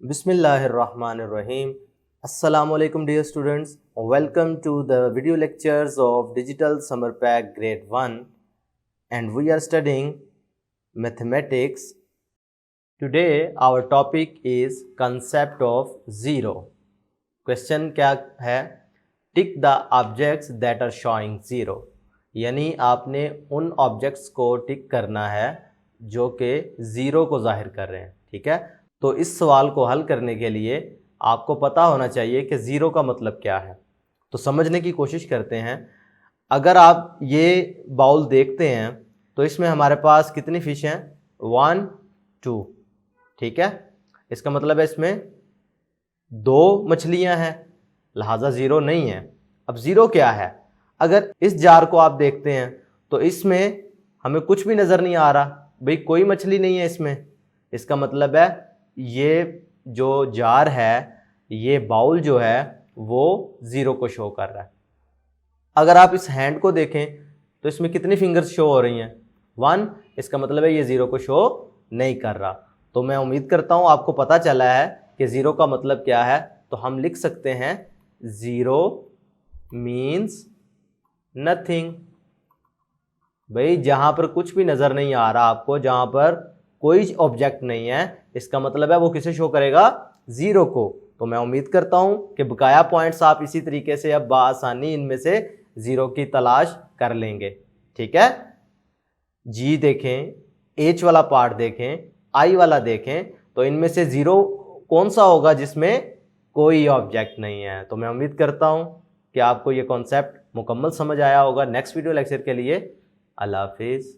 Bismillahirrahmanirrahim. Assalamualaikum dear students. Welcome to the video lectures of Digital Summer Pack Grade 1 and we are studying mathematics. Today our topic is concept of zero. Question क्या है? Tick the objects that are showing zero. यानी आपने उन objects को टिक करना है जो कि ज़ीरो को जाहिर कर रहे हैं। ठीक है, तो इस सवाल को हल करने के लिए आपको पता होना चाहिए कि ज़ीरो का मतलब क्या है। तो समझने की कोशिश करते हैं। अगर आप ये बाउल देखते हैं तो इसमें हमारे पास कितनी फ़िश हैं? 1 2। ठीक है, इसका मतलब है इसमें 2 मछलियां हैं, लिहाजा ज़ीरो नहीं है। अब ज़ीरो क्या है? अगर इस जार को आप देखते हैं तो इसमें हमें कुछ भी नज़र नहीं आ रहा, भाई कोई मछली नहीं है इसमें। इसका मतलब है ये जो जार है, ये बाउल जो है वो ज़ीरो को शो कर रहा है। अगर आप इस हैंड को देखें तो इसमें कितनी फिंगर्स शो हो रही हैं? 1। इसका मतलब है ये ज़ीरो को शो नहीं कर रहा। तो मैं उम्मीद करता हूँ आपको पता चला है कि ज़ीरो का मतलब क्या है। तो हम लिख सकते हैं ज़ीरो मीन्स नथिंग। भाई जहाँ पर कुछ भी नज़र नहीं आ रहा आपको, जहाँ पर कोई ऑब्जेक्ट नहीं है, इसका मतलब है वो किसे शो करेगा? ज़ीरो को। तो मैं उम्मीद करता हूँ कि बकाया पॉइंट्स आप इसी तरीके से अब बआसानी इनमें से ज़ीरो की तलाश कर लेंगे। ठीक है, जी देखें, एच वाला पार्ट देखें, आई वाला देखें, तो इनमें से ज़ीरो कौन सा होगा जिसमें कोई ऑब्जेक्ट नहीं है। तो मैं उम्मीद करता हूँ कि आपको ये कॉन्सेप्ट मुकम्मल समझ आया होगा। नेक्स्ट वीडियो लेक्चर के लिए अल्लाह हाफिज़।